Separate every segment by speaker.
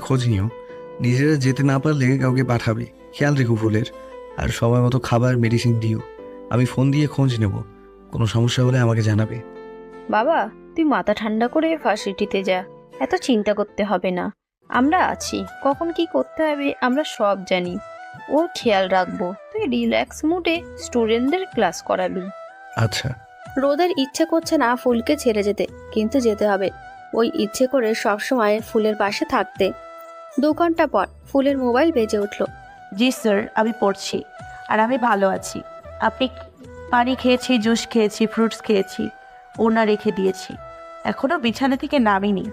Speaker 1: খোঁজ নিও, নিজেরা যেতে না পারলে কাউকে পাঠাবে। খেয়াল রেখো ফুলের, আর সময় মতো খাবার মেডিসিন দিও। আমি ফোন দিয়ে খোঁজ নেব, কোনো সমস্যা হলে আমাকে জানাবে।
Speaker 2: বাবা, তুই মাথা ঠান্ডা করে ভার্সিটিতে যা, এত চিন্তা করতে হবে না। আমরা আছি, কখন কি করতে হবে আমরা সব জানি। ওর খেয়াল রাখবো, তুই রিল্যাক্স মুডে স্টুডেন্টদের ক্লাস করাবি।
Speaker 1: আচ্ছা।
Speaker 3: রোদের ইচ্ছে করছে না ফুলকে ছেড়ে যেতে, কিন্তু যেতে হবে। ওই ইচ্ছে করে সবসময় ফুলের পাশে থাকতে। 2 ঘন্টা পর ফুলের মোবাইল বেজে উঠল।
Speaker 4: জি স্যার, আমি পড়ছি আর আমি ভালো আছি। আপনি? পানি খেয়েছি, জুস খেয়েছি, ফ্রুটস খেয়েছি, ওনা রেখে দিয়েছি, এখনও বিছানা থেকে নামিনি।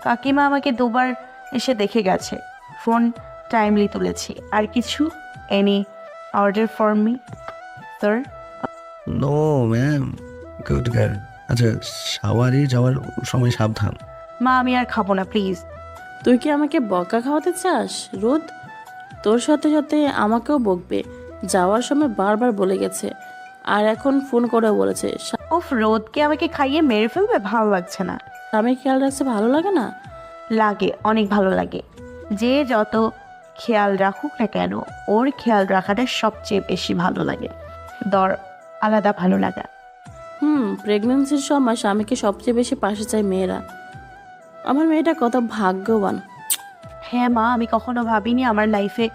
Speaker 4: কাকিমা আমাকে 2বার এসে দেখে গেছে, ফোন টাইমলি তুলেছি। আর কিছু? Any order for me sir?
Speaker 1: No ma'am, good girl. আচ্ছা, শাওয়ারে যাওয়ার সময় সাবধান।
Speaker 4: মা, আমি আর খাবো না প্লিজ।
Speaker 5: তুই কি আমাকে বকা খাওয়াতে চাস রোদ? তোর সাথে সাথে আমাকেও বকবে, যাওয়ার সময় বারবার বলে গেছে, আর এখন ফোন করে বলেছে।
Speaker 4: ওফ, রোদকে আমাকে খাইয়ে মেরে ফেলবে? ভালো লাগছে না।
Speaker 5: আমি খেয়াল রাখছে ভালো লাগে না?
Speaker 4: লাগে, অনেক ভালো লাগে। যে যত খেয়াল রাখুক না কেন, ওর খেয়াল রাখাটা সবচেয়ে বেশি ভালো লাগে। আলাদা ভালো লাগা।
Speaker 5: প্রেগনেন্সির সময় স্বামীকে সবচেয়ে বেশি পাশে চায় মেয়েরা। আমার মেয়েটা কত ভাগ্যবান।
Speaker 4: হ্যাঁ মা, আমি কখনো ভাবিনি আমার লাইফে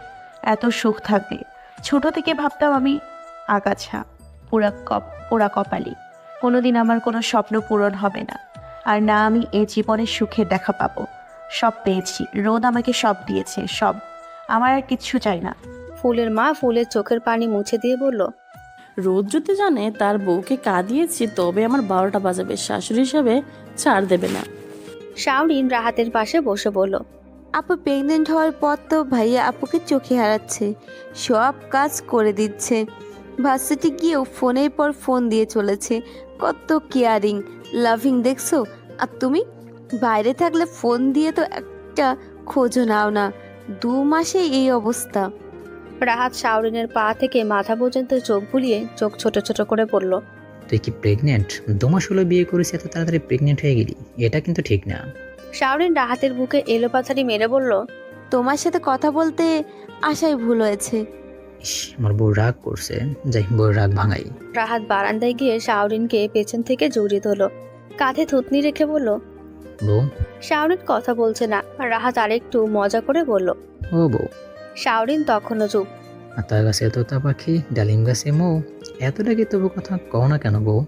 Speaker 4: এত সুখ থাকবে। ছোট থেকে ভাবতাম আমি আগাছা, পোড়া কপালি, কোনোদিন আমার কোনো স্বপ্ন পূরণ হবে না, আর না আমি এই জীবনের সুখের দেখা পাবো। সব পেয়েছি, রোদ আমাকে সব দিয়েছে, সব। আমার আর কিচ্ছু চাই না।
Speaker 3: ফুলের মা ফুলের চোখের পানি মুছে দিয়ে বলল,
Speaker 5: রোদ যদি জানে তার বউকে কাঁদিয়েছি, তবে আমার 12টা বাজাবে। শাশুড়ি হিসাবে ছাড় দেবে না।
Speaker 3: শাওরিন রাহাতের পাশে বসে বলল,
Speaker 6: আপু প্রেগনেন্ট হওয়ার পর তো ভাইয়া আপুকে চোখে হারাচ্ছে, সব কাজ করে দিচ্ছে। ভার্সিটি গিয়েও ফোনের পর ফোন দিয়ে চলেছে। কত কেয়ারিং, লাভিং দেখছো। আর তুমি বাইরে থাকলে ফোন দিয়ে তো একটা খোঁজও নাও না। 2 মাসে এই অবস্থা।
Speaker 3: রাহাত শাওরিনের পা থেকে মাথা পর্যন্ত চোখ বুলিয়ে চোখ ছোট ছোট করে বলল,
Speaker 7: তুই কি প্রেগনেন্ট? 2 মাস হলো বিয়ে করেছি, এত তাড়াতাড়ি প্রেগনেন্ট হয়ে গেলি? এটা কিন্তু ঠিক না।
Speaker 3: শাওরিন রাহাতের বুকে এলোপাথারি মেরে বলল,
Speaker 6: তোমার সাথে কথা বলতে আসাই ভুল হয়েছে।
Speaker 7: ইস, আমার বউ রাগ করছে, যাই বউর রাগ ভাঙাই।
Speaker 3: রাহাত বারান্দায় গিয়ে শাওরিনকে পেছন থেকে জড়িয়ে ধরল, কাঁধে থুতনি রেখে বলল,
Speaker 7: বউ।
Speaker 3: শাওরিন কথা বলছে না। রাহাত আরেকটু মজা করে বলল,
Speaker 7: ও বউ।
Speaker 3: শাওরিন তখনও চুপ।
Speaker 7: আতা গাছে তোতা পাখি, ডালিম গাছে মৌ, এত ডাকি তবু কথা কও না কেন বউ?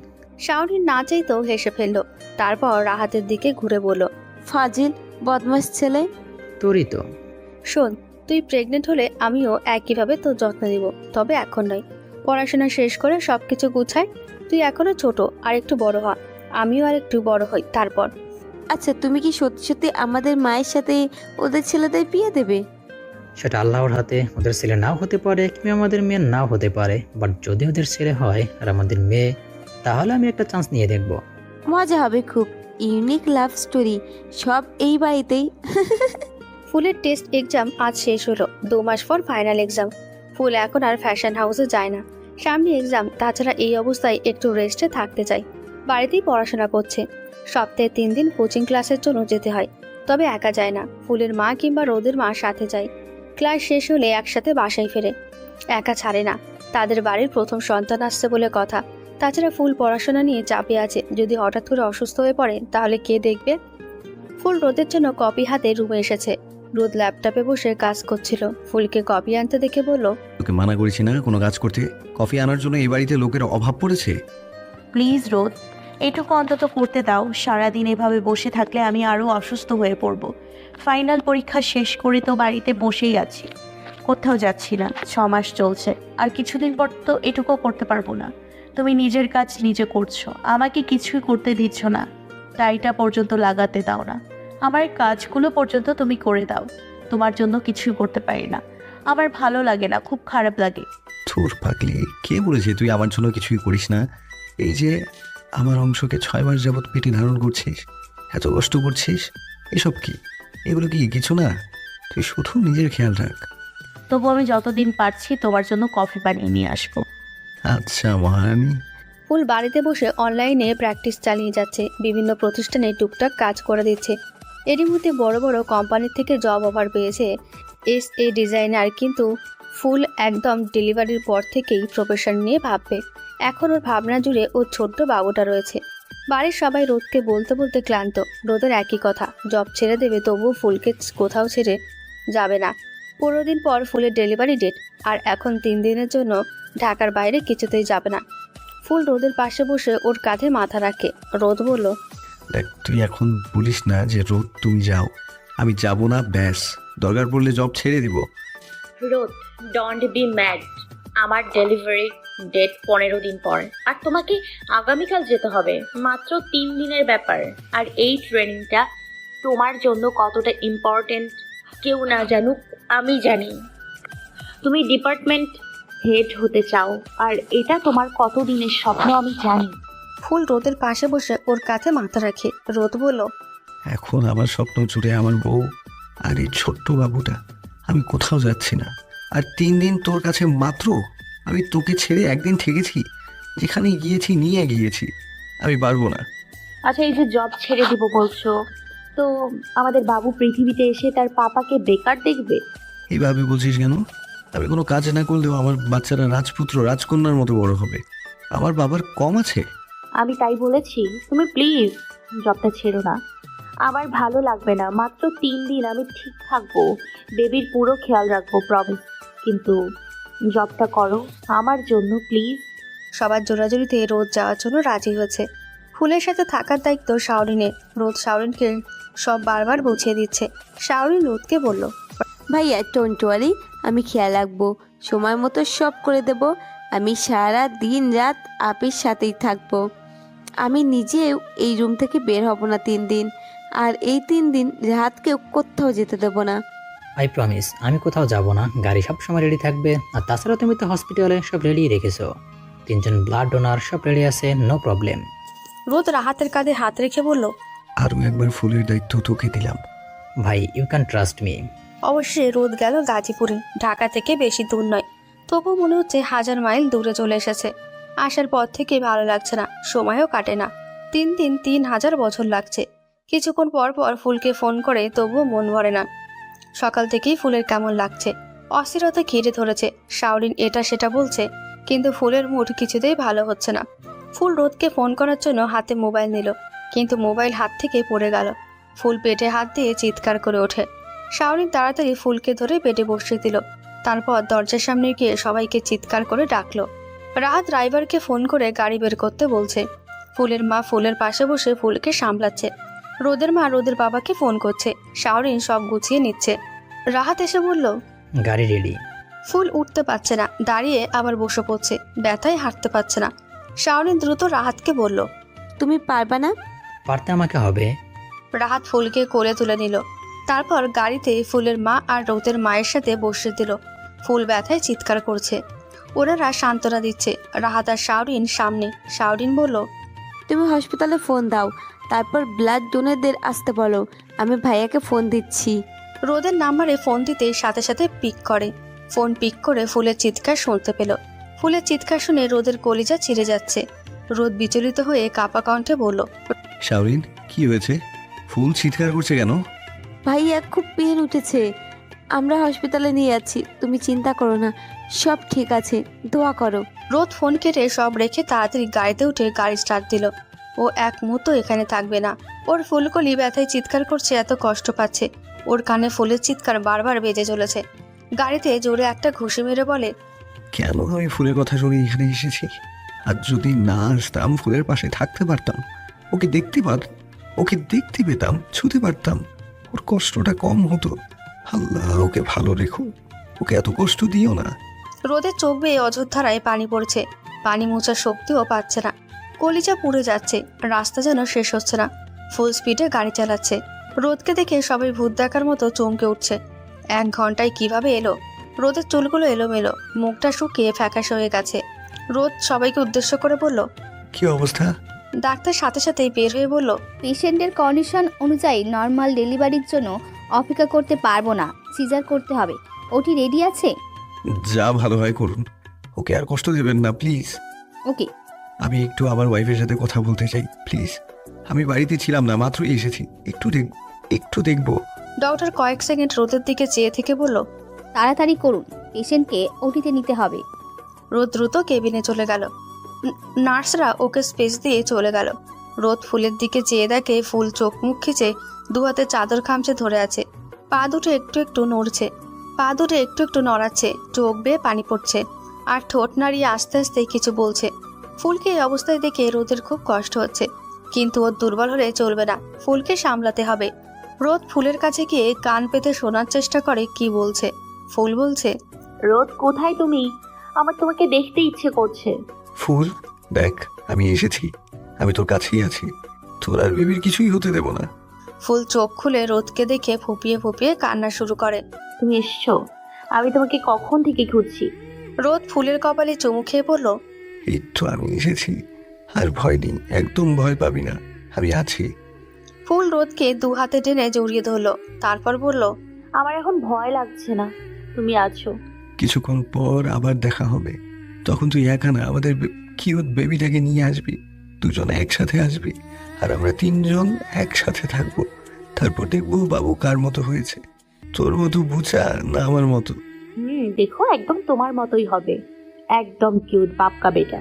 Speaker 3: শাওরিন না চাইতেও হেসে ফেলল। তারপর রাহাতের দিকে ঘুরে বলল,
Speaker 6: ফাজিল বদমাস ছেলে।
Speaker 7: তোরই তো।
Speaker 3: শোন, তুই প্রেগনেন্ট হলে আমিও একইভাবে তোর যত্ন নিব, তবে এখন নয়। পড়াশোনা শেষ করে সবকিছু গুছায়। তুই এখনো ছোট, আর একটু বড় হ, আমিও আর একটু বড় হই, তারপর।
Speaker 6: আচ্ছা, তুমি কি সত্যি সত্যি আমাদের মায়ের সাথে ওদের ছেলেদের বিয়ে দেবে?
Speaker 7: সেটা আল্লাহর হাতে। ওদের ছেলে নাও হতে পারে, কিংবা আমাদের মেয়ে নাও হতে পারে, বাট যদি ওদের ছেলে হয় আর আমাদের মেয়ে, তাহলে আমি একটা চান্স নিয়ে দেখব।
Speaker 6: মজা হবে খুব। ইউনিক লাভ স্টোরি, সব এই বাড়িতেই।
Speaker 3: ফুলের টেস্ট এক্সাম আজ শেষ হলো। 2 মাস পর ফাইনাল এক্সাম। ফুল এখন আর ফ্যাশন হাউসে যায় না, সামনে এক্সাম। তাছাড়া এই অবস্থায় একটু রেস্টে থাকতে চাই। বাড়িতেই পড়াশোনা করছে। সপ্তাহে 3 দিন কোচিং ক্লাসের জন্য যেতে হয়, তবে একা যায় না। ফুলের মা কিংবা রোদের মা সাথে যায়। ক্লাস শেষ হলে একসাথে বাসায় ফেরে, একা ছাড়ে না। তাদের বাড়ির প্রথম সন্তান আসছে বলে কথা। তাছাড়া ফুল পড়াশোনা নিয়ে চাপে আছে, যদি হঠাৎ করে অসুস্থ হয়ে পড়ে তাহলে কে দেখবে। ফুল রোদের জন্য কপি হাতে রুমে এসেছে। রোদ ল্যাপটপে বসে কাজ করছিল। ফুলকে কপি আনতে দেখে বলল,
Speaker 1: তোকে মানা করেছি না কোনো কাজ করতে? কফি আনার জন্য এই বাড়িতে লোকের অভাব পড়েছে।
Speaker 4: প্লিজ রোদ, এটুকু অন্তত করতে দাও। সারাদিন এভাবে বসে থাকলে আমি আরও অসুস্থ হয়ে পড়ব। ফাইনাল পরীক্ষা শেষ করে তো বাড়িতে বসেই আছি, কোথাও যাচ্ছি না। 6 মাস চলছে, আর কিছুদিন পর তো এটুকুও করতে পারবো না। তুমি নিজের কাজ নিজে করছো, আমাকে কিছুই করতে দিচ্ছ না। টাইটা পর্যন্ত লাগাতে দাও না, আমার কাজগুলো পর্যন্ত তুমি করে দাও। তোমার জন্য কিছুই করতে পারি না, আমার ভালো লাগে না, খুব খারাপ লাগে।
Speaker 1: তোর পাগলি, কে বলেছে তুই আমার জন্য কিছুই করিস না? এই যে আমার অংশকে 6 মাস যাবৎ পেটে ধারণ করছিস, এত কষ্ট করছিস, এসব কি? এগুলো কি কিছু না? তুই শুধু নিজের খেয়াল রাখ।
Speaker 4: তবু আমি যতদিন পারছি তোমার জন্য কফি বানিয়ে নিয়ে আসবো।
Speaker 1: আচ্ছা মহারানী,
Speaker 3: ফুল বাড়িতে বসে অনলাইনে প্র্যাকটিস চালিয়ে যাচ্ছে, বিভিন্ন প্রতিষ্ঠানে টুকটাক কাজ করে দিচ্ছে। এরই মধ্যে বড় বড় কোম্পানির থেকে জব অফার পেয়েছে SA ডিজাইনার, কিন্তু ফুল একদম ডেলিভারির পর থেকেই প্রফেশন নিয়ে ভাববে। এখন ওর ভাবনা জুড়ে ওর ছোট্ট বাবুটা রয়েছে। বাড়ির সবাই রোদকে বলতে বলতে ক্লান্ত। রোদের একই কথা, জব ছেড়ে দেবে, তবুও ফুলকে কোথাও ছেড়ে যাবে না। 15 দিন পর ফুলের ডেলিভারি ডেট, আর এখন 3 দিনের জন্য ঢাকার বাইরে কিছুতেই যাবে না। ফুল রোদের পাশে বসে ওর কাঁধে মাথা রাখে। রোদ বলল,
Speaker 1: দেখ, তুই এখন বলিস না যে রোদ তুমি যাও, আমি যাব না, ব্যাস। দরকার পড়লে জব ছেড়ে দিব।
Speaker 8: রোদ, ডোন্ট বি ম্যাড। আমার ডেলিভারি ডেট 15 দিন পর, আর তোমাকে আগামীকাল যেতে হবে। মাত্র 3 দিনের ব্যাপার। আর এই ট্রেনিংটা তোমার জন্য কতটা ইম্পর্টেন্ট কেউ না জানুক, আমি জানি। তুমি ডিপার্টমেন্ট হেড হতে চাও, আর এটা তোমার কত দিনের স্বপ্ন আমি জানি।
Speaker 3: ফুল রোদের পাশে বসে ওর কাঁধে মাথা রাখে। রোদ বলল,
Speaker 1: এখন আমার স্বপ্ন জুড়ে আমার বউ আর এই ছোট্ট বাবুটা। আমি কোথাও যাচ্ছি না। আর 3 দিন তোর কাছে মাত্র। আমি তোকে ছেড়ে একদিন থেকেছি, যেখানে গিয়েছি নিয়ে গিয়েছি। আমি পারবো না।
Speaker 8: আচ্ছা, এই যে জব ছেড়ে দিব বলছো, তো আমাদের বাবু পৃথিবীতে এসে তার পাপাকে বেকার দেখবে?
Speaker 1: এইভাবে বলছিস কেন? আমি কোনো কাজ না করলেও আমার বাচ্চারা রাজপুত্র রাজকন্যার মতো বড় হবে। আমার বাবার কম আছে?
Speaker 8: আমি তাই বলেছি। তুমি প্লিজ জবটা ছেড়ো না, আমার ভালো লাগবে না। মাত্র 3 দিন, আমি ঠিক থাকবো, বেবির পুরো খেয়াল রাখবো, প্রমিস। কিন্তু জবটা করো আমার জন্য প্লিজ।
Speaker 3: সবার জোরাজুরিতে রোদ যাওয়ার জন্য রাজি হয়েছে। ফুলের সাথে থাকার দায়িত্ব শাওরিনের। রোদ শাওরিনকে সব বারবার বুঝিয়ে দিচ্ছে। শাওরিন রোদকে বলল,
Speaker 6: ভাইয়া ডোন্ট ওয়ারি, আমি খেয়াল রাখবো, সময় মতো সব করে দেব। আমি সারা দিন রাত আপির সাথেই থাকবো। আমি নিজেও এই রুম থেকে বের হব না 3 দিন। আর এই 3 দিন রাতকেও কোথাও যেতে দেবো না।
Speaker 7: আই প্রমিস, আমি কোথাও যাব না। গাড়ি সবসময় রেডি থাকবে। আর তাছাড়া তুমি তো হসপিটালে সব রেডি রেখেছো। 3 জন ব্লাড ডোনার, সব রেডি আছে, নো প্রবলেম।
Speaker 3: রোদ রাহাতের কাঁধে হাত রেখে বলল,
Speaker 1: আরও একবার ফুলের দায়িত্ব তোকে দিলাম।
Speaker 7: ভাই, ইউ ক্যান ট্রাস্ট মি।
Speaker 3: অবশ্যই রোদ গেল গাজীপুরে। ঢাকা থেকে বেশি দূর নয়, তবু মনে হচ্ছে 1000 মাইল দূরে চলে এসেছে। আসার পর থেকে ভালো লাগছে না, সময়ও কাটে না। 3 দিন 3000 বছর লাগছে। কিছুক্ষণ পর পর ফুলকে ফোন করে, তবুও মন ভরে না। সকাল থেকেই ফুলের কেমন লাগছে, অস্থিরতা ঘিরে ধরেছে। শাওরিন এটা সেটা বলছে, কিন্তু ফুলের মুড কিছুতেই ভালো হচ্ছে না। ফুল রোদকে ফোন করার জন্য হাতে মোবাইল নিল, কিন্তু মোবাইল হাত থেকে পড়ে গেল। ফুল পেটে হাত দিয়ে চিৎকার করে ওঠে। শাওরিন তাড়াতাড়ি ফুলকে ধরে পেটে বসিয়ে দিল। তারপর দরজার সামনে গিয়ে সবাইকে চিৎকার করে ডাকলো। রাত ড্রাইভারকে ফোন করে গাড়ি বের করতে বলছে। ফুলের মা ফুলের পাশে বসে ফুলকে সামলাচ্ছে। রোদের মা রোদের বাবাকে ফোন করছে। শাওরিন সব গুছিয়ে নিচ্ছে। রাহাত এসে বলল,
Speaker 7: গাড়ি রেডি।
Speaker 3: ফুল উঠতে পারছে না, দাঁড়িয়ে আবার বসে পড়ছে, ব্যথায় হাঁটতে পারছে না। শাওরিন দ্রুত রাহাতকে বলল,
Speaker 6: তুমি পারবা না?
Speaker 7: পারতে আমাকে হবে।
Speaker 3: রাহাত ফুলকে কোলে তুলে নিল। তারপর গাড়িতে ফুলের মা আর রোদের মায়ের সাথে বসে দিল। ফুল ব্যথায় চিৎকার করছে। ওনারা সান্ত্বনা দিচ্ছে। রাহাত আর শাওরিন সামনে। শাওরিন বলল,
Speaker 6: তুমি হসপিটালে ফোন দাও, তারপর ব্লাড ডোনারদের আসতে বলো। আমি ভাইয়াকে ফোন দিচ্ছি।
Speaker 3: রোদের নাম্বারে ফোন দিতে সাথে সাথে পিক করে। ফোন পিক করে ফুলের চিৎকার শুনতে পেল। ফুলের চিৎকার শুনে রোদের কলিজা ছিঁড়ে যাচ্ছে। রোদ বিচলিত হয়ে কাপা কণ্ঠে বলল,
Speaker 1: শাওরিন, কি হয়েছে? ফুল চিৎকার করছে কেন?
Speaker 6: ভাইয়া খুব পেন উঠেছে, আমরা হসপিটালে নিয়ে যাচ্ছি। তুমি চিন্তা করো না, সব ঠিক আছে, দোয়া করো।
Speaker 3: রোদ ফোন কেটে সব রেখে তাড়াতাড়ি গাড়িতে উঠে গাড়ি স্টার্ট দিল। ও এক মুহূর্ত এখানে থাকবে না। ওর ফুলকলি ব্যথায় চিৎকার করছে, এত কষ্ট পাচ্ছে। ওর কানে ফুলের চিৎকার বারবার বেজে চলেছে। গাড়িতে জোরে একটা ঘুষি মেরে বলে,
Speaker 1: কেন আমি ফুলের কথা শুনে এখানে এসেছি? আর যদি না আসতাম, ফুলের পাশে থাকতে পারতাম, ওকে দেখতে পেতাম, ছুতে পারতাম, ওর কষ্টটা কম হতো। আল্লাহ ওকে ভালো রেখো, ওকে এত কষ্ট দিও না।
Speaker 3: রোদের চোখ বেয়ে অযোধ্যারায় পানি পড়ছে। পানি মোছার শক্তিও পাচ্ছে না। কলিজা পুড়ে যাচ্ছে। রাস্তা যেন শেষ হচ্ছে না। ফুল স্পিডে গাড়ি চালাচ্ছে। রোদকে দেখে সবাই ভূত দেখার মতো চমকে উঠছে। 1 ঘন্টায় কিভাবে এলো? রোদের চুলগুলো এলোমেলো, মুখটা শুকিয়ে ফ্যাকাশে হয়ে গেছে। রোদ সবাইকে উদ্দেশ্য করে বলল,
Speaker 1: কি অবস্থা?
Speaker 3: ডাক্তার সাথে সাথেই বের হয়ে বলল,
Speaker 9: পেশেন্টের কন্ডিশন অনুযায়ী নর্মাল ডেলিভারির জন্য অপেক্ষা করতে পারবো না, সিজার করতে হবে। ওটি রেডি আছে?
Speaker 1: যা ভালো হয় করুন, ওকে আর কষ্ট দেবেন না প্লিজ।
Speaker 9: ওকে।
Speaker 1: আমি একটু আমার ওয়াইফের সাথে কথা বলতে চাই প্লিজ। আমি বাড়িতে ছিলাম না, মাত্রই এসেছি, একটু দেখবো।
Speaker 3: ডক্টর কয়েক সেকেন্ড রোদের দিকে চেয়ে থেকে বলল,
Speaker 9: তাড়াতাড়ি করুন, পেশেন্টকে ওটিতে নিতে হবে।
Speaker 3: রোদ দ্রুত কেবিনে চলে গেল। নার্সরা ওকে স্পেস দিয়ে চলে গেল। রোদ ফুলের দিকে চেয়ে দেখে ফুল চোখ মুখ খিচে দু হাতে চাদর খামচে ধরে আছে। পা দুটো একটু একটু নড়াচ্ছে, চোখ বেয়ে পানি পড়ছে, আর ঠোঁট নাড়িয়ে আস্তে আস্তে কিছু বলছে। ফুলকে এই অবস্থায় দেখে রোদের খুব কষ্ট হচ্ছে, কিন্তু ওর দুর্বল হলে চলবে না, ফুলকে সামলাতে হবে। রোদ ফুলের কাছে গিয়ে কান পেতে শোনার চেষ্টা করে কি বলছে। ফুল বলছে,
Speaker 8: রোদ কোথায় তুমি? আমার তোমাকে দেখতে ইচ্ছে করছে।
Speaker 1: ফুল দেখ, আমি এসেছি, আমি তোর কাছেই আছি, তোর আর বেবির কিছুই হতে দেব না।
Speaker 3: ফুল চোখ খুলে রোদকে দেখে ফুপিয়ে ফুপিয়ে কান্না শুরু করে।
Speaker 8: তুমি এসছো, আমি তোমাকে কখন থেকে খুঁজছি।
Speaker 3: রোদ ফুলের কপালে চুমু খেয়ে বলল,
Speaker 1: এই তো আমি এসেছি, আর ভয় নেই, একদম ভয় পাবি না, আমি আছি।
Speaker 3: ফুল রোদকে দু হাতে টেনে জড়িয়ে ধরলো, তারপর বলল,
Speaker 8: আমার এখন ভয় লাগছে না, তুমি আছো।
Speaker 1: কিছুক্ষণ পর আবার দেখা হবে, তখন তুই একা না, আমাদের কিউট বেবিটাকে নিয়ে আসবি, দুজন একসাথে আসবি, আর আমরা তিনজন একসাথে থাকবো। তারপর দেখবো বাবু কার মতো হয়েছে, তোর মতো বুঝা না আমার মতো।
Speaker 8: দেখো একদম তোমার মতোই হবে, একদম কিউট বাপকা বেটা।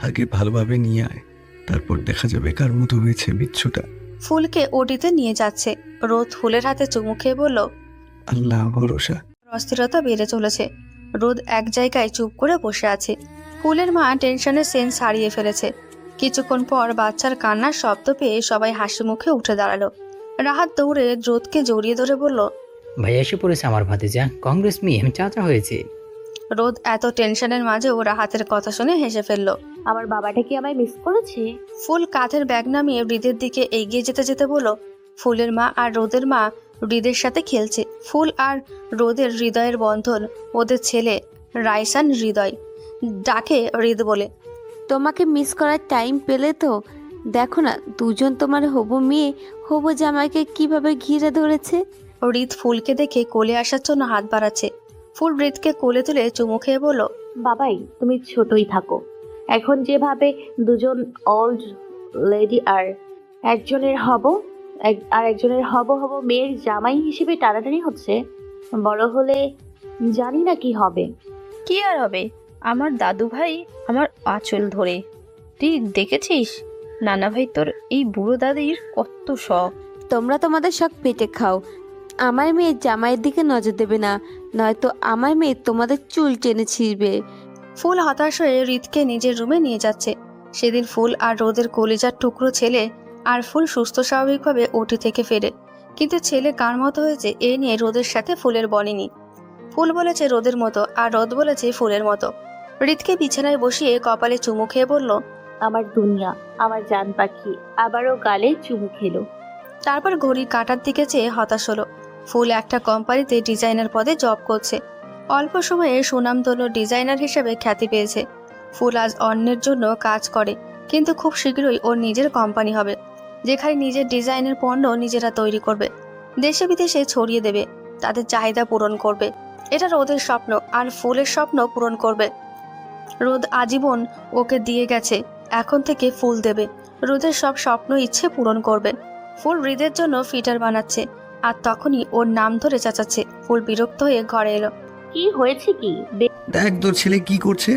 Speaker 1: আগে ভালোভাবে নিয়ে আয়, তারপর দেখা যাবে কার মতো হয়েছে বিচ্ছুটা।
Speaker 3: ফুলকে ওটিতে নিয়ে যাচ্ছে। রোদ ফুলের হাতে চুমু খেয়ে বলল,
Speaker 1: আল্লাহ ভরসা।
Speaker 3: অস্থিরতা বেড়ে চলেছে। রোদ এক জায়গায় চুপ করে বসে আছে। ফুলের মা টেনশনের সেন্স হারিয়ে ফেলেছে। কিছুক্ষণ পর বাচ্চার কান্নার শব্দ পেয়ে সবাই হাসি মুখে উঠে দাঁড়ালো। রাহাত দৌড়ে রোদকে জড়িয়ে ধরে বলল,
Speaker 7: ভাইয়া এসে পড়েছে আমার ভাতিজা, কংগ্রেস মি, আমি চাচা হয়েছি।
Speaker 3: রোদ এত টেনশনের মাঝেও রাহাতের কথা শুনে হেসে ফেলল।
Speaker 8: আমার বাবাটা কি আমায় মিস করেছে?
Speaker 3: ফুল কাঁধের ব্যাগ নামিয়ে হৃদের দিকে এগিয়ে যেতে যেতে বলল, ফুলের মা আর রোদের মা হৃদের সাথে খেলছে। ফুল আর রোদের হৃদয়ের বন্ধন, ওদের ছেলে রাইসান হৃদয় ডাকে হৃদ বলে।
Speaker 6: তোমাকে মিস করার টাইম পেলে তো দেখো না, দুজন তোমার হবু মেয়ে হবু জামাইকে কিভাবে ঘিরে ধরেছে।
Speaker 3: হৃদ ফুলকে দেখে কোলে আসার জন্য হাত বাড়াচ্ছে। ফুল হৃদকে কোলে তুলে চুমু খেয়ে বলল,
Speaker 8: বাবাই তুমি ছোটই থাকো, এখন যেভাবে দুজন ওল্ড লেডি আর একজনের হব মেয়ের জামাই হিসেবে টানাটানি হচ্ছে, বড় হলে জানি না কি হবে।
Speaker 2: কি আর হবে, আমার দাদু ভাই আমার আঁচল ধরে। তুই দেখেছিস নানা ভাই, তোর এই বুড়ো দাদির কত শখ।
Speaker 6: তোমরা তোমাদের শখ পেটে খাও, আমার মেয়ে জামাইয়ের দিকে নজর দেবে না, নয়তো আমার মেয়ে তোমাদের চুল টেনে ছিঁড়বে।
Speaker 3: ফুল হতাশ হয়ে হৃদকে নিজের রুমে নিয়ে যাচ্ছে। সেদিন ফুল আর রোদের কলিজার টুকরো ছেলে আর ফুল সুস্থ স্বাভাবিকভাবে ওটি থেকে ফেরে, কিন্তু ছেলে কার মতো হয়েছে এ নিয়ে রোদের সাথে ফুলের বলেনি। ফুল বলেছে রোদের মতো, আর রোদ বলেছে ফুলের মতো। হৃদকে বিছানায় বসিয়ে কপালে চুমু খেয়ে বলল,
Speaker 8: আমার দুনিয়া, আমার জান পাখি। আবারও গালে চুমু খেলো।
Speaker 3: তারপর ঘড়ির কাঁটার দিকে চেয়ে হতাশ হলো। ফুল একটা কোম্পানিতে ডিজাইনার পদে জব করছে। অল্প সময়ে সুনামধন্য ডিজাইনার হিসেবে খ্যাতি পেয়েছে। ফুল আজ অন্যের জন্য কাজ করে, কিন্তু খুব শীঘ্রই ওর নিজের কোম্পানি হবে, যেখানে নিজের ডিজাইনের পণ্য নিজেরা তৈরি করবে, দেশে বিদেশে ছড়িয়ে দেবে, তাদের চাহিদা পূরণ করবে। এটা রোদের স্বপ্ন, আর ফুলের স্বপ্ন পূরণ করবে। রোদ আজীবন ওকে দিয়ে গেছে, এখন থেকে ফুল দেবে, রোদের সব স্বপ্ন ইচ্ছে পূরণ করবে। ফুল হৃদের জন্য ফিটার বানাচ্ছে, আর তখনই ওর নাম ধরে চেঁচাচ্ছে। ফুল বিরক্ত হয়ে ঘরে এলো।
Speaker 8: কি হয়েছে কি?
Speaker 1: দেখ তোর ছেলে কি করছে,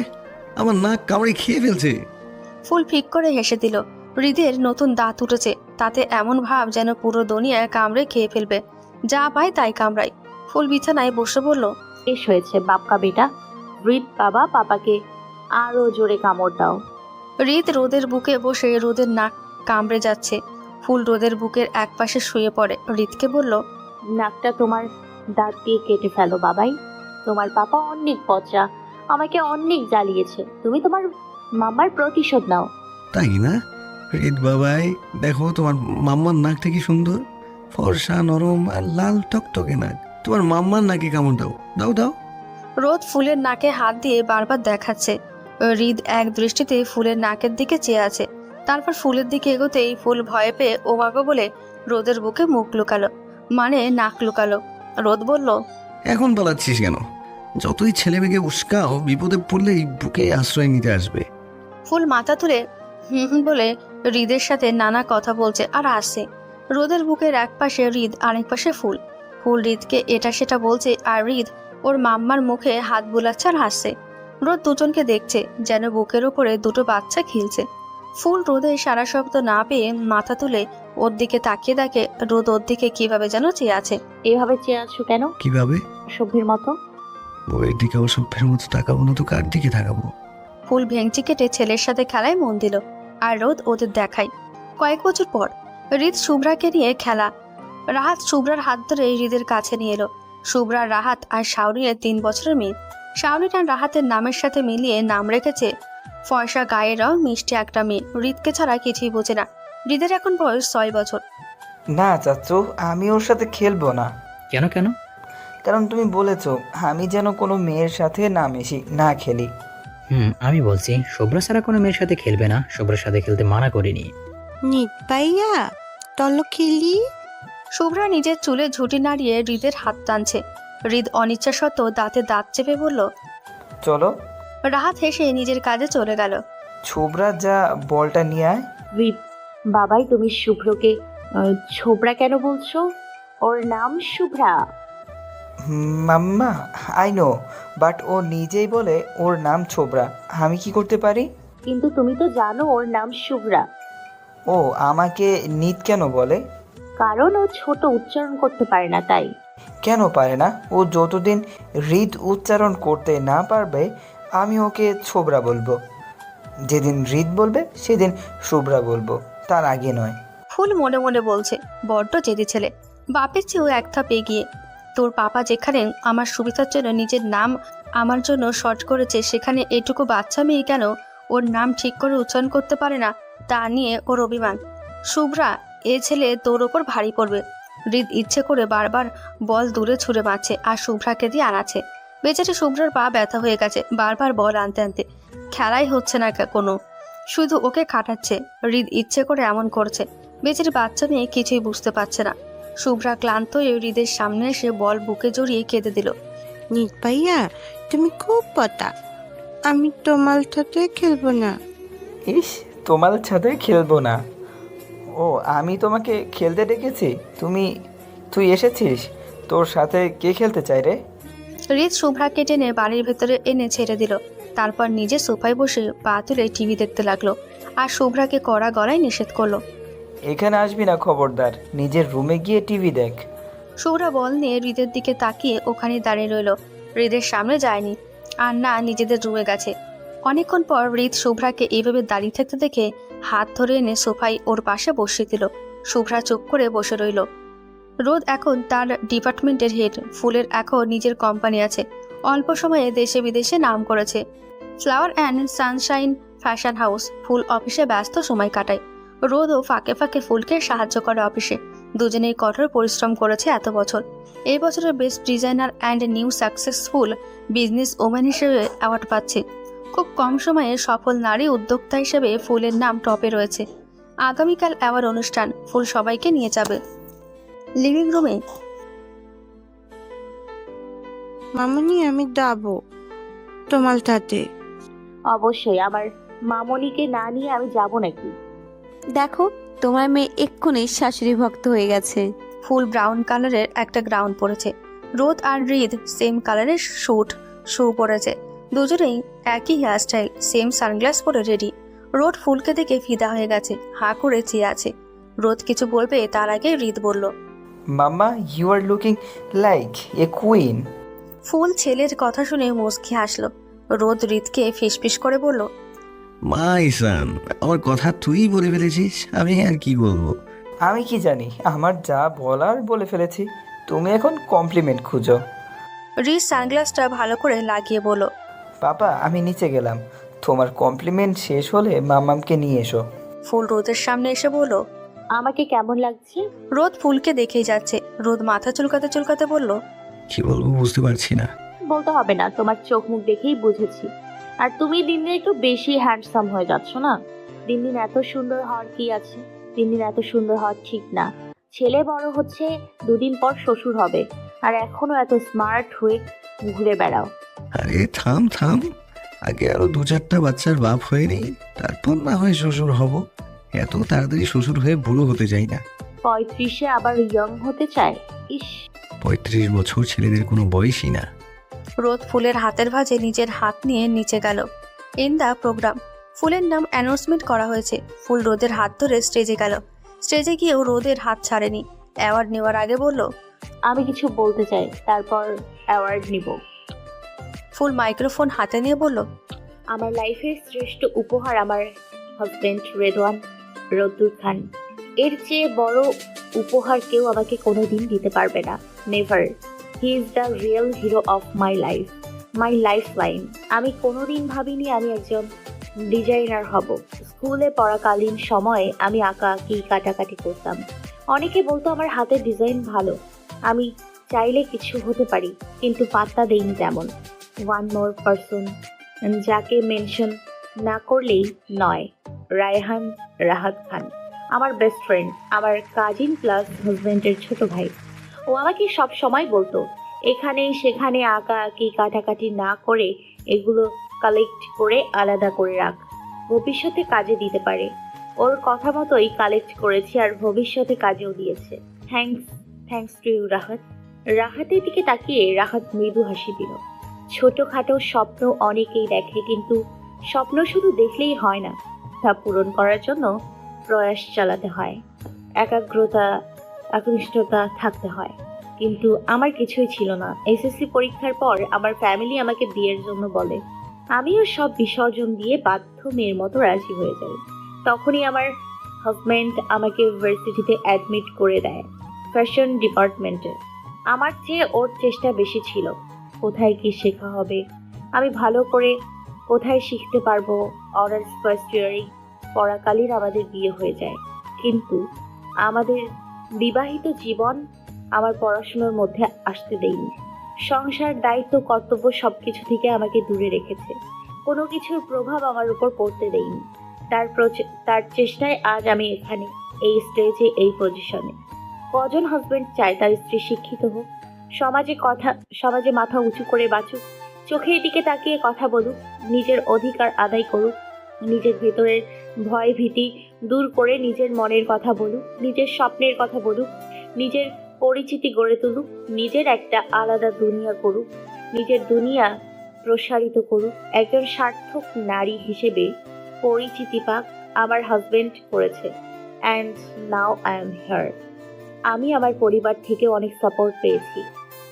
Speaker 1: আমার নাক কামড়ে খেয়ে ফেলছে।
Speaker 3: ফুল ফিক করে হেসে দিল। হৃদের নতুন দাঁত উঠেছে, তাতে এমন ভাব যেন পুরো দুনিয়া কামড়ে খেয়ে ফেলবে, যা পায় তাই কামড়ায়। ফুল বিছানায় বসে বলল,
Speaker 8: বেশ হয়েছে বাপকা বেটা। হৃদ বাবা পাপাকে আরো জোরে কামড় দাও।
Speaker 3: হৃদ রোদের বুকে বসে রোদের নাক কামড়ে যাচ্ছে। ফুল রোদের বুকের একপাশে শুয়ে পড়ে। হৃদকে বলল,
Speaker 8: নাকটা তোমার দাঁত দিয়ে কেটে ফেলো বাবাই। তোমার পাপা অনেক পচা, আমাকে অনেক জ্বালিয়েছে, তুমি তোমার মামার প্রতিশোধ নাও।
Speaker 1: তাই না রেদ বাবাই, দেখো তোমার মাম্মার নাকটা কি সুন্দর, ফর্সা নরম আর লাল টকটকে নাক। তোমার মাম্মার নাকে কামড় দাও, দাও দাও।
Speaker 3: রোদ ফুলের নাকে হাত দিয়ে বারবার দেখাচ্ছে। হৃদ এক দৃষ্টিতে ফুলের নাকের দিকে চেয়ে আছে। তারপর ফুলের দিকে এগোতেই ফুল ভয় পেয়ে ওমাগো বলে রোদের বুকে মুখ লুকালো, মানে নাক লুকালো। রোদ বলল,
Speaker 1: এখন পালাচ্ছিস কেন? যতই ছেলে মেয়েকে উস্কাও, বিপদে পড়লেই বুকে আশ্রয় নিতে আসবে।
Speaker 3: ফুল মাথা তুলে হুম হুম বলে হৃদের সাথে নানা কথা বলছে আর হাসছে। রোদের বুকের এক পাশে হৃদ, আরেক পাশে ফুল। ফুল হৃদকে এটা সেটা বলছে আর হৃদ ওর মাম্মার মুখে হাত বুলাচ্ছে আর হাসছে। রোদ দুজনকে দেখছে যেন বুকের ওপরে দুটো বাচ্চা খেলছে। ফুল রোদের সারা শব্দ না পেয়ে মাথা তুলে ওর দিকে তাকিয়ে দেখে রোদ ওর দিকে কিভাবে যেন চেয়ে আছে।
Speaker 8: এভাবে চেয়ে আছো কেন?
Speaker 1: কিভাবে?
Speaker 8: সভ্যের মতো।
Speaker 1: বইয়ের দিকে অসভ্যের মতো তাকাবো না তো কার দিকে তাকাবো?
Speaker 3: ফুল ভেঙচি কেটে ছেলের সাথে খেলায় মন দিল আর রোদ ওদের দেখায়। কয়েক বছর পর হৃদ শুভ্রাকে নিয়ে খেলা। রাহাত শুভ্রার হাত ধরে হৃদের কাছে নিয়ে এলো। শুভ্রা, রাহাত আর শাওনের 3 বছরের মেয়ে। শাওনির আর রাহাতের নামের সাথে মিলিয়ে নাম রেখেছে ফর্সা, গায়ের রং, মিষ্টি একটা মেয়ে। হৃদকে ছাড়া কিছুই বোঝে না। হৃদের এখন বয়স 6 বছর।
Speaker 10: না চাচু, আমি ওর সাথে খেলবো না।
Speaker 7: কেন কেন?
Speaker 10: কারণ তুমি বলেছো আমি যেন কোনো মেয়ের সাথে না মিশি, না খেলি।
Speaker 7: আমি বলছি শুভ্রা ছাড়া কোনো মেয়ের সাথে খেলবে না। শুভ্রার সাথে খেলতে মানা করিনি।
Speaker 11: নিক পাইয়া তল খেলি।
Speaker 3: শুভ্রা নিজের চুলে ঝুঁটি নাড়িয়ে হৃদের হাত টানছে। হৃদ অনিচ্ছা সত্ত্বেও দাঁতে দাঁত চেপে বলল,
Speaker 10: চলো।
Speaker 3: রাহাত হেসে নিজের কাজে চলে গেল।
Speaker 10: ছোবরা, যা বলটা নিয়ে আয়।
Speaker 8: রিদ, বাবাই তুমি শুভ্রকে ছোবরা কেন বলছো? ওর নাম শুভ্রা।
Speaker 10: মাম্মা, আই নো, বাট ও নিজেই বলে ওর নাম ছোবরা। আমি কি করতে পারি?
Speaker 8: কিন্তু তুমি তো জানো ওর নাম শুভ্রা।
Speaker 10: ও আমাকে নিত কেন বলে?
Speaker 8: কারণ ও ছোট উচ্চারণ করতে পারে না, তাই।
Speaker 10: কেন পারে না? ও যতদিন হৃদ উচ্চারণ করতে না পারবে আমি ওকে ছোবরা বলবো। যেদিন হৃদ বলবে সেদিন শুভ্রা বলবো, তার আগে নয়।
Speaker 3: ফুল মনে মনে বলছে, বড্ড জেদি ছেলে, বাপের চেয়েও এক ধাপ এগিয়ে। তোর পাপা যেখানে আমার সুবিধার জন্য নিজের নাম আমার জন্য শর্ট করেছে, সেখানে এটুকু বাচ্চা মেয়ে কেন ওর নাম ঠিক করে উচ্চারণ করতে পারে না, তা নিয়ে ওর অভিমান। শুভ্রা, এ ছেলে তোর ওপর ভারী পড়বে। হৃদ ইচ্ছে করে বারবার বল দূরে ছুঁড়ে মারছে আর শুভ্রাকে দিয়ে আনাচ্ছে। বেচারি শুভ্রার পা ব্যথা হয়ে গেছে বারবার বল আনতে আনতে। খেলাই হচ্ছে না কোনো, শুধু ওকে কাটাচ্ছে। হৃদ ইচ্ছে করে এমন করছে। বেচারি বাচ্চা মেয়ে কিছুই বুঝতে পারছে না। শুভ্রা ক্লান্ত হয়ে হৃদের সামনে এসে বল বুকে জড়িয়ে কেঁদে দিল।
Speaker 11: নিক পাইয়া তুমি খুব পতা, আমি তোমার সাথে খেলবো না।
Speaker 10: ইস, তোমার সাথে খেলবো না? ও, আমি তোমাকে খেলতে ডেকেছি, তুই এসেছিস? তোর সাথে কে খেলতে চাই রে?
Speaker 3: হৃদ শুভ্রাকে টেনে বাড়ির ভেতরে এনে ছেড়ে দিল। তারপর নিজে সোফায় বসে পা তুলে টিভি দেখতে লাগলো আর শুভ্রাকে কড়া গলায় নিষেধ করলো।
Speaker 10: এখানে আসবি না, খবরদার। নিজের রুমে গিয়ে টিভি দেখ।
Speaker 3: শুভ্রা বল নিয়ে হৃদের দিকে তাকিয়ে ওখানে দাঁড়িয়ে রইল। হৃদের সামনে যায়নি আর না নিজেদের রুমে গেছে। অনেকক্ষণ পর হৃদ শুভ্রাকে এইভাবে দাঁড়িয়ে থাকতে দেখে হাত ধরে এনে সোফায় ওর পাশে বসিয়ে দিল। শুভ্রা চুপ করে বসে রইল। রোদ এখন তার ডিপার্টমেন্টের হেড। ফুলের এখন নিজের কোম্পানি আছে, অল্প সময়ে দেশে বিদেশে নাম করেছে। Flower and sunshine fashion house. Phul অফিসে ব্যস্ত সময় কাটায়। রোদও ফাঁকে ফাঁকে ফুলকে সাহায্য করে অফিসে। দুজনেই কঠোর পরিশ্রম করেছে এত বছর। এই বছরের best designer and new successful business woman হিসেবে অ্যাওয়ার্ড পাচ্ছে। খুব কম সময়ে সফল নারী উদ্যোক্তা হিসেবে ফুলের নাম টপে রয়েছে। আগামীকাল অ্যাওয়ার্ড অনুষ্ঠান। ফুল সবাইকে নিয়ে যাবে। লিভিং রুমে
Speaker 11: মামুনি আমি যাবো তোমার সাথে।
Speaker 8: অবশ্যই, আমার মামনিকে না নিয়ে আমি যাব নাকি?
Speaker 6: দেখো তোমার মেয়ে এক্ষুনি শাশুড়ি ভক্ত হয়ে গেছে।
Speaker 3: ফুল ব্রাউন কালারের একটা গ্রাউন পরেছে। রোদ আর হৃদ সেম কালারের শু পরেছে। দুজনেই একই হেয়ারস্টাইল, সেম সানগ্লাস পরে রেডি। রোদ ফুলকে দেখে ফিদা হয়ে গেছে, হাঁ করে চেয়ে আছে। রোদ কিছু বলবে তার আগে হৃদ বলল,
Speaker 10: mamma, you are looking like a queen.
Speaker 3: Phul ছেলের কথা শুনে মুচকি হাসলো। রোদ হৃদকে ফিসফিস করে বলল,
Speaker 1: মাই সান, আমার কথা তুই বলে ফেলেছিস, আমি আর কি বলবো?
Speaker 10: আমি কি জানি, আমার যা বলার বলে ফেলেছি। তুমি এখন কমপ্লিমেন্ট খুঁজো।
Speaker 3: হৃদ সানগ্লাসটা ভালো করে লাগিয়ে বলল,
Speaker 10: পাপা, আমি নিচে গেলাম। তোমার কমপ্লিমেন্ট শেষ হলে মাম্মামকে নিয়ে এসো।
Speaker 3: ফুল রোদের সামনে এসে বলল,
Speaker 8: আমাকে কেমন লাগছে?
Speaker 3: রোদ ফুলকে দেখেই যাচ্ছে। রোদ মাথা চুলকাতে চুলকাতে বলল,
Speaker 1: কি বলবো বুঝতে পারছি না।
Speaker 8: বলতে হবে না, তোমার চোখ মুখ দেখেই বুঝেছি। আর তুমি দিন দিন একটু বেশি হ্যান্ডসাম হয়ে যাচ্ছ না? দিন দিন এত সুন্দর হওয়ার কি আছে? দিন দিন এত সুন্দর হওয়া ঠিক না। ছেলে বড় হচ্ছে, 2 দিন পর শ্বশুর হবে, আর এখনো এত স্মার্ট হয়ে ঘুরে বেড়াও।
Speaker 1: আরে থাম থাম, আগে আরো 2-4টা বাচ্চার বাপ হয়ে নেই, তারপর না হয় শ্বশুর হব। এত তাড়াতাড়ি শ্বশুর হয়ে বুড়ো হতে চাই না।
Speaker 8: 35-এ আবার ইয়ং হতে চায়? ইস,
Speaker 1: 35 বছর ছেলেদের কোনো বয়সই না।
Speaker 3: রোদ ফুলের হাতের ভাঁজে নিজের হাত নিয়ে নিচে গেল। ইন দ্য প্রোগ্রাম ফুলের নাম অ্যানাউন্সমেন্ট করা হয়েছে। ফুল রোদের হাত ধরে স্টেজে গেল। স্টেজে গিয়েও রোদের হাত ছাড়েনি। অ্যাওয়ার্ড নেওয়ার আগে বলল,
Speaker 8: আমি কিছু বলতে চাই, তারপর অ্যাওয়ার্ড নিব।
Speaker 3: ফুল মাইক্রোফোন হাতে নিয়ে বলল,
Speaker 8: আমার লাইফের শ্রেষ্ঠ উপহার আমার হাজবেন্ড রেদওয়ান রদ্দুর খান। এর চেয়ে বড় উপহার কেউ আমাকে কোনোদিন দিতে পারবে না। Never. He is the real hero of my life, my life line. আমি কোনোদিন ভাবিনি আমি একজন ডিজাইনার হব। স্কুলে পড়াকালীন সময়ে আমি আঁকাআঁকি কাটাকাটি করতাম। অনেকে বলতো আমার হাতের ডিজাইন ভালো, আমি চাইলে কিছু হতে পারি, কিন্তু পাত্তা দেইনি তেমন। ওয়ান মোর পারসন, যাকে মেনশন না করলেই নয়, রায়হান রাহাত খান, আমার বেস্ট ফ্রেন্ড, আমার কাজিন প্লাস হাজব্যান্ডের ছোট ভাই। ও আমাকে সব সময় বলতো এখানে সেখানে আঁকাআঁকি কাটাকাটি না করে এগুলো কালেক্ট করে আলাদা করে রাখ, ভবিষ্যতে কাজে দিতে পারে। ওর কথা মতোই কালেক্ট করেছি আর ভবিষ্যতে কাজেও দিয়েছে। Thanks to you Rahat. রাহাতের দিকে তাকিয়ে রাহাত মৃদু হাসি দিল। ছোটখাটো স্বপ্ন অনেকেই দেখে, কিন্তু স্বপ্ন শুধু দেখলেই হয় না, তা পূরণ করার জন্য প্রয়াস চালাতে হয়, একাগ্রতা একনিষ্ঠতা থাকতে হয়। কিন্তু আমার কিছুই ছিল না। এসএসসি পরীক্ষার পর আমার ফ্যামিলি আমাকে বিয়ের জন্য বলে। আমিও সব বিসর্জন দিয়ে বাধ্য মেয়ের মতো রাজি হয়ে যাই। তখনই আমার হাজব্যান্ড আমাকে ইউনিভার্সিটিতে অ্যাডমিট করে দেয়, ফ্যাশন ডিপার্টমেন্টে। আমার চেয়ে ওর চেষ্টা বেশি ছিল, কোথায় কি শেখা হবে, আমি ভালো করে কোথায় শিখতে পারবো। অনার্স ফার্স্ট ইয়ারেই পড়াকালীন আমাদের বিয়ে হয়ে যায়। কিন্তু আমাদের বিবাহিত জীবন আমার পড়াশোনার মধ্যে আসতে দেয়নি। সংসার, দায়িত্ব, কর্তব্য সবকিছু থেকে আমাকে দূরে রেখেছে। কোনো কিছুর প্রভাব আমার উপর পড়তে দেয়নি। তার চেষ্টায় আজ আমি এখানে, এই স্টেজে, এই পজিশনে। কজন হাজবেন্ড চায় তার স্ত্রী শিক্ষিত হোক, সমাজে মাথা উঁচু করে বাঁচুক, চোখের দিকে তাকিয়ে কথা বলুক, নিজের অধিকার আদায় করুক, নিজের ভেতরের ভয় ভীতি দূর করে নিজের মনের কথা বলুক, নিজের স্বপ্নের কথা বলুক, নিজের পরিচিতি গড়ে তুলুক, নিজের একটা আলাদা দুনিয়া করুক, নিজের দুনিয়া প্রসারিত করুক, একজন সার্থক নারী হিসেবে পরিচিতি পাক। আমার হাজবেন্ড করেছে, and now I am here. আমি আমার পরিবার থেকে অনেক সাপোর্ট পেয়েছি,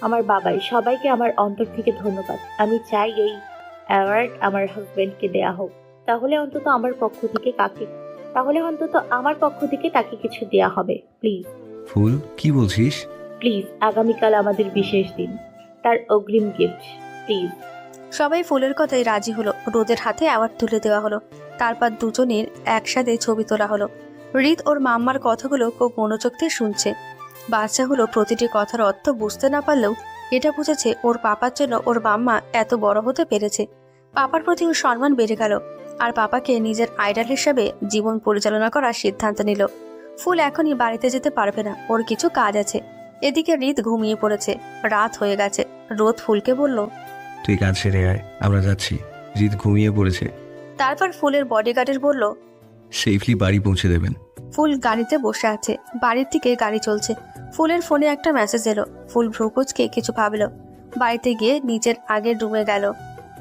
Speaker 8: আমার বাবাই, সবাইকে আমার অন্তর থেকে ধন্যবাদ। আমি চাই এই অ্যাওয়ার্ড আমার হাজবেন্ডকে দেয়া হোক, তাহলে অন্তত আমার পক্ষ থেকে তাকে কিছু দেয়া হবে। প্লিজ
Speaker 1: ফুল, কি বলছিস?
Speaker 8: প্লিজ, আগামীকাল আমাদের বিশেষ দিন, তার অগ্রিম গিফট প্লিজ।
Speaker 3: সবাই ফুলের কথায় রাজি হলো। রোদের হাতে অ্যাওয়ার্ড তুলে দেওয়া হলো। তারপর দুজনের একসাথে ছবি তোলা হলো। রিত ওর মাম্মার কথাগুলো খুব মনোযোগ দিয়ে শুনছে। বাচ্চাগুলো প্রতিটি কথার অর্থ বুঝতে না পারলেও এটা বুঝেছে ওর পাপার জন্য ওর মাম্মা এত বড় হতে পেরেছে। পাপার প্রতি ওর সম্মান বেড়ে গেল আর পাপাকে নিজের আইডল হিসেবে জীবন পরিচালনা করার সিদ্ধান্ত নিল। ফুল এখনই বাড়িতে যেতে পারবে না, ওর কিছু কাজ আছে। এদিকে রিত ঘুমিয়ে পড়েছে, রাত হয়ে গেছে। রোদ ফুলকে বলল,
Speaker 1: তুই কাজ সেরে আয়, আমরা যাচ্ছি। জিৎ ঘুমিয়ে পড়েছে।
Speaker 3: তারপর ফুলের বডিগার্ডের বলল,
Speaker 1: সেফলি বাড়ি পৌঁছে দেবেন।
Speaker 3: ফুল গাড়িতে বসে আছে, বাড়ির দিকে গাড়ি চলছে। ফুলের ফোনে একটা মেসেজ এলো। ফুল ভ্রুকুচকে কিছু ভাবলো। বাড়িতে গিয়ে নিজের আগের রুমে গেল।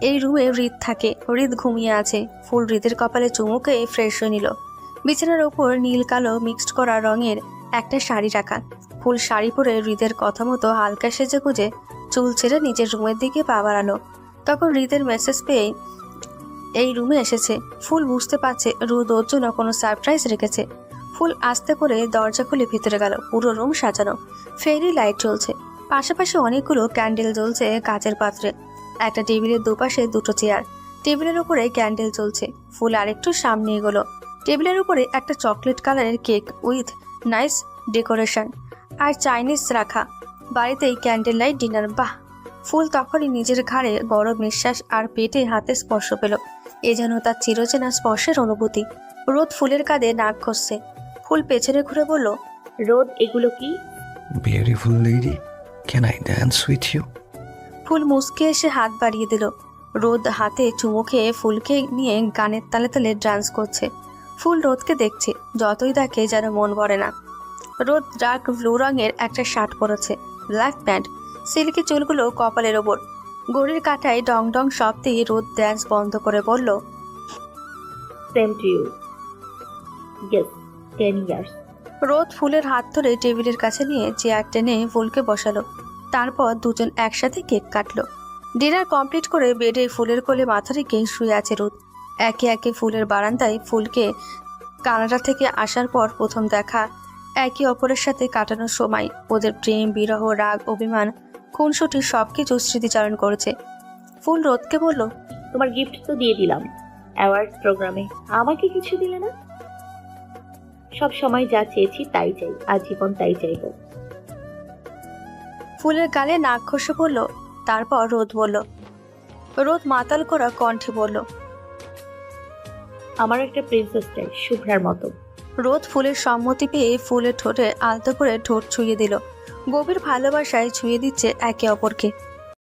Speaker 3: এই রুমে রিত থাকে। রিত ঘুমিয়ে আছে। ফুল রিতের কপালে চুমুকে ফ্রেশ হয়ে নিল। বিছানার ওপর নীল কালো মিক্সড করা রঙের একটা শাড়ি রাখা। ফুল শাড়ি পরে রিতের কথা মতো হালকা সেজে গুজে চুল ছেড়ে নিজের রুমের দিকে পা বাড়ানো। তখন রিতের মেসেজ পেয়ে এই রুমে এসেছে। ফুল বুঝতে পারছে রোদ ওর জন্য কোনো সারপ্রাইজ রেখেছে। ফুল আস্তে করে দরজা খুলে ভিতরে গেল। পুরো রুম সাজানো, ফেরি লাইট জ্বলছে। পাশাপাশি অনেকগুলো ক্যান্ডেল জ্বলছে কাচের পাত্রে। একটা টেবিলের দুপাশে দুটো চেয়ার, টেবিলের উপরে ক্যান্ডেল জ্বলছে। ফুল আরেকটু সামনে এগোলো। টেবিলের উপরে একটা চকলেট কালারের কেক উইথ নাইস ডেকোরেশন আর চাইনিজ রাখা। বাড়িতেই ক্যান্ডেল লাইট ডিনার। বাহ! ফুল তখনই নিজের ঘাড়ে গরম নিঃশ্বাস আর পেটে হাতে স্পর্শ পেল। এ যেন তার চিরচেনা স্পর্শের অনুভূতি। রোদ ফুলের কাঁধে নাক ঘষছে। ফুল পেছনে ঘুরে বলল,
Speaker 8: রোদ, এগুলো কি?
Speaker 1: Beautiful lady, can I dance with you?
Speaker 3: Phul মুচকে এসে হাত বাড়িয়ে দিল। রোদ হাতে চুমু খেয়ে ফুলকে নিয়ে গানের তালে তালে ডান্স করছে। ফুল রোদকে দেখছে, যতই দেখে যেন মন ভরে না। রোদ ডার্ক ব্লু রঙের একটা শার্ট পরেছে, ব্ল্যাক প্যান্ট, সিল্কি চুলগুলো কপালের ওপর। ঘড়ির কাঁটায় ডং ডং শব্দে রোদ ড্যান্স বন্ধ করে বলল,
Speaker 8: same to you. Yes, 10 years.
Speaker 3: রোদ ফুলের হাত ধরে টেবিলের কাছে নিয়ে চেয়ার টেনে ফুলকে বসালো। তারপর দুজন একসাথে কেক কাটলো। ডিনার কমপ্লিট করে বেডে ফুলের কোলে মাথা রেখে শুয়ে আছে রোদ। একে একে ফুলের বারান্দায় ফুলকে কানাডা থেকে আসার পর প্রথম দেখা, একে অপরের সাথে কাটানোর সময় ওদের প্রেম, বিরহ, রাগ, অভিমান, খুনসুটি সবকিছু স্মৃতিচারণ করেছে। ফুল রোদকে বলল,
Speaker 8: তোমার গিফট তো দিয়ে দিলাম অ্যাওয়ার্ড প্রোগ্রামে, আমাকে কিছু দিলে না। সব সময় যা চেয়েছি তাই চাই, আজীবন তাই চাইব।
Speaker 3: ফুলের গালে নাক ঘষে বলল। তারপর রোদ বলল, রোদ মাতাল করা কণ্ঠে বলল,
Speaker 8: আমার একটা প্রিন্সেস চাই, শুভ্রার মতো।
Speaker 3: রোদ ফুলের সম্মতি পেয়ে ফুলের ঠোঁটে আলতো করে ঠোঁট ছুঁয়ে দিল। গভীর ভালোবাসায় ছুঁয়ে দিচ্ছে একে অপরকে।